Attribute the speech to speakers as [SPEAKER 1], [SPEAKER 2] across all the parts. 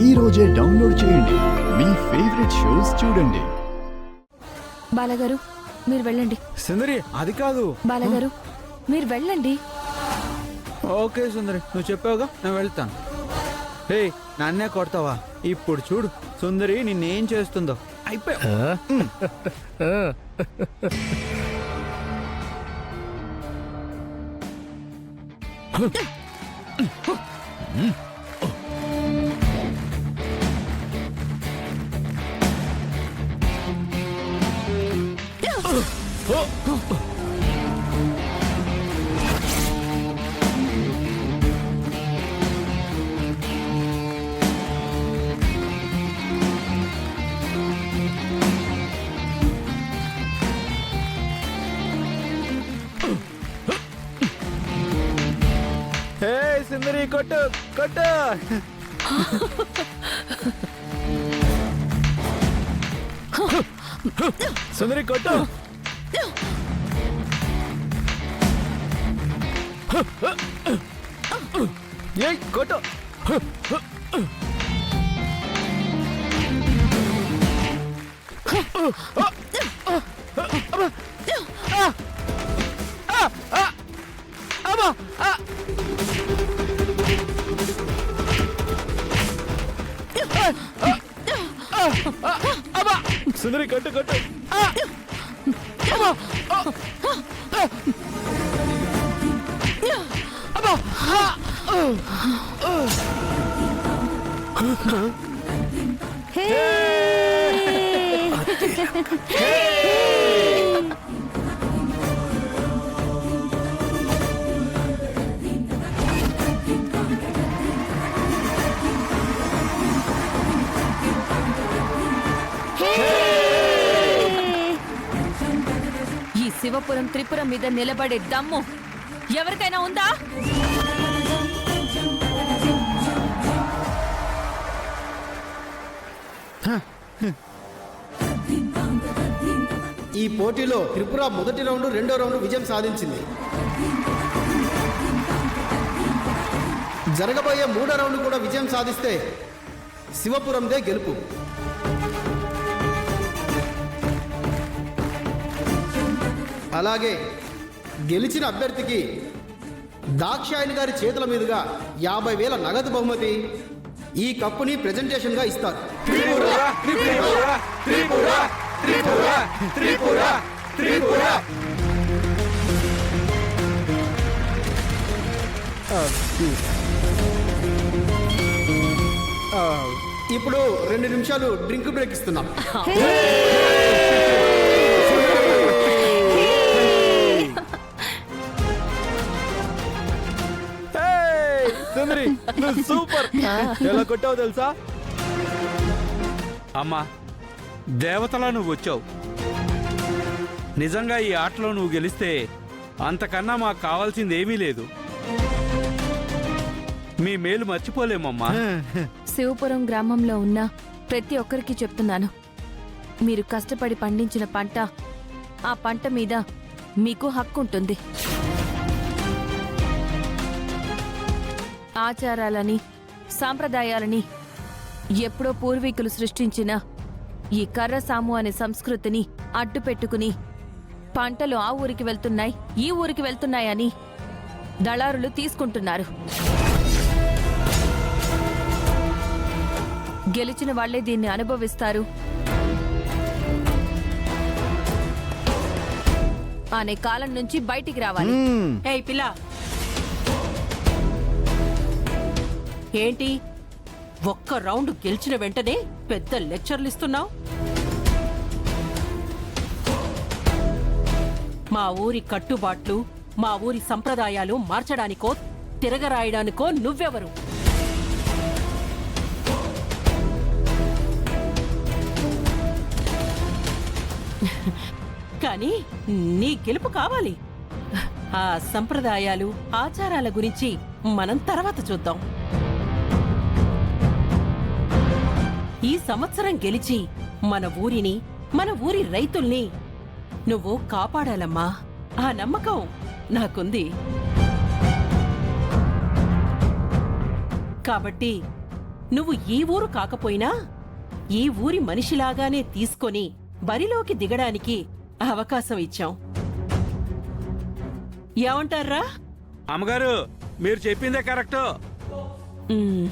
[SPEAKER 1] ఈ రోజే డౌన్లోడ్ చేయండి. మీ ఫేవరెట్ షోస్ చూడండి.
[SPEAKER 2] బాలగారు మీరు వెళ్ళండి.
[SPEAKER 3] సుందరి అది కాదు.
[SPEAKER 2] బాలగారు మీరు వెళ్ళండి.
[SPEAKER 3] ఓకే సుందరి, నువ్వు చెప్పావుగా, నేను వెళ్తాను. హే, నన్నే కొడతావా? ఇప్పుడు చూడు సుందరి నిన్నేం చేస్తుందో. అయిపోయా. హే సుందరి, కొట్టు కొట్టు. సుందరి కొట్టు. ఏయ్ కొట్టు. సుందరి కొట్టు కొట్టు.
[SPEAKER 2] ఈ శివపురం త్రిపురం మీద నిలబడే దమ్ము ఎవరికైనా ఉందా?
[SPEAKER 4] ఈ పోటీలో త్రిపుర మొదటి రౌండ్, రెండో రౌండ్ విజయం సాధించింది. జరగబోయే మూడో రౌండ్ కూడా విజయం సాధిస్తే శివపురందే గెలుపు. అలాగే గెలిచిన అభ్యర్థికి దాక్షాయణి గారి చేతుల మీదుగా 50,000 నగదు బహుమతి, ఈ కప్పుని ప్రెజెంటేషన్గా ఇస్తారు. ఇప్పుడు 2 నిమిషాలు డ్రింక్ బ్రేక్ ఇస్తున్నాం.
[SPEAKER 3] సుందరి నువ్వు సూపర్. ఎలా కొట్టావు తెలుసా? అమ్మా, దేవతలా నువ్వు వచ్చావు. నిజంగా ఈ ఆటలో నువ్వు గెలిస్తే అంతకన్నా మాకు కావాల్సింది ఏమీ లేదు. మీ మేలు మర్చిపోలేమమ్మా.
[SPEAKER 2] శివపురం గ్రామంలో ఉన్న ప్రతి ఒక్కరికి చెప్తున్నాను, మీరు కష్టపడి పండించిన పంట, ఆ పంట మీద మీకు హక్కు ఉంటుంది. ఆచారాలని, సాంప్రదాయాలని ఎప్పుడో పూర్వీకులు సృష్టించిన ఈ కర్రసాము అనే సంస్కృతిని అడ్డు పెట్టుకుని పంటలు ఆ ఊరికి వెళ్తున్నాయి, ఈ ఊరికి వెళ్తున్నాయని దళారులు తీసుకుంటున్నారు. గెలిచిన వాళ్లే దీన్ని అనుభవిస్తారు అనే కాలం నుంచి బయటికి రావాలి.
[SPEAKER 5] ఏయ్ పిల్ల, ఏంటి ఒక్క రౌండ్ గెలిచిన వెంటనే పెద్ద లెక్చర్లు ఇస్తున్నావు? మా ఊరి కట్టుబాట్లు, మా ఊరి సంప్రదాయాలు మార్చడానికో తిరగరాయడానికో నువ్వెవరు? కానీ నీ గెలుపు కావాలి. ఆ సంప్రదాయాలు, ఆచారాల గురించి మనం తర్వాత చూద్దాం. ఈ సంవత్సరం గెలిచి మన ఊరిని, మన ఊరి రైతుల్ని నువ్వు కాపాడాలమ్మా. ఆ నమ్మకం నాకుంది. కాబట్టి నువ్వు ఈ ఊరు కాకపోయినా ఈ ఊరి మనిషిలాగానే తీసుకొని బరిలోకి దిగడానికి అవకాశం ఇచ్చాం. ఏమంటారా?
[SPEAKER 3] అమ్మగారు మీరు చెప్పిందే కరెక్ట్.
[SPEAKER 5] ఉమ్,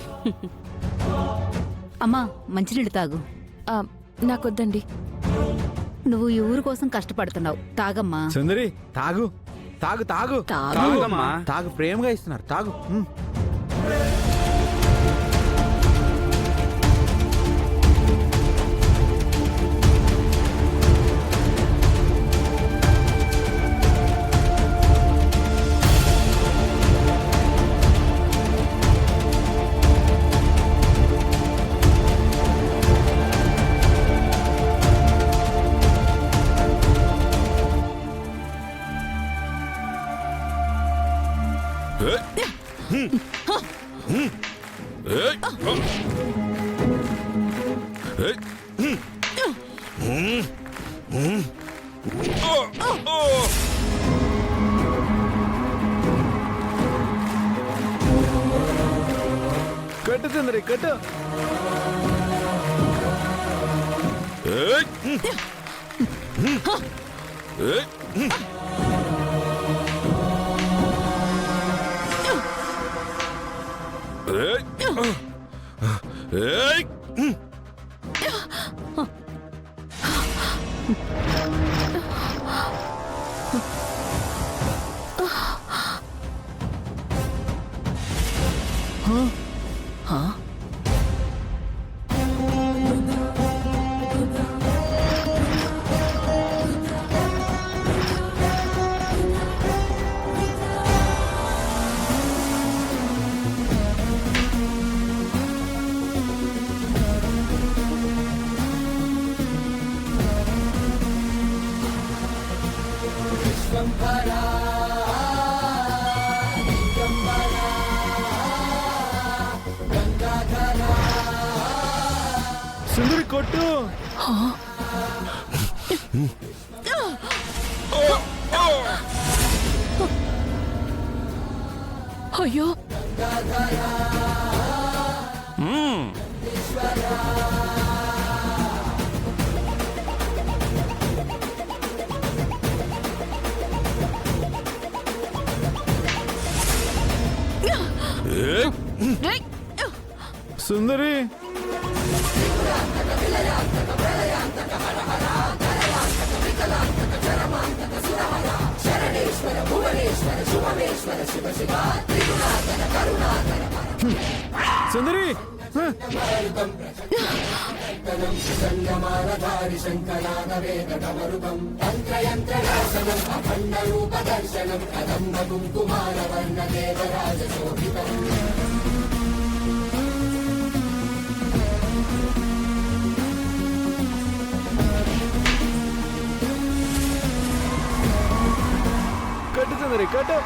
[SPEAKER 6] అమ్మా మంచినీళ్ళు తాగు.
[SPEAKER 2] ఆ, నాకొద్దండి.
[SPEAKER 6] నువ్వు ఈ ఊరు కోసం కష్టపడుతున్నావు, తాగమ్మా.
[SPEAKER 3] సుందరి తాగు తాగు తాగు
[SPEAKER 6] తాగు.
[SPEAKER 3] తాగమ్మా. తాగు, ప్రేమగా ఇస్తున్నారు, తాగు. కట్టు సుందరి కట్టు. సుందరి కొట్టు.
[SPEAKER 2] అయ్యో,
[SPEAKER 3] సుందరి సుందరి కట్టు సుందరి కట్టు.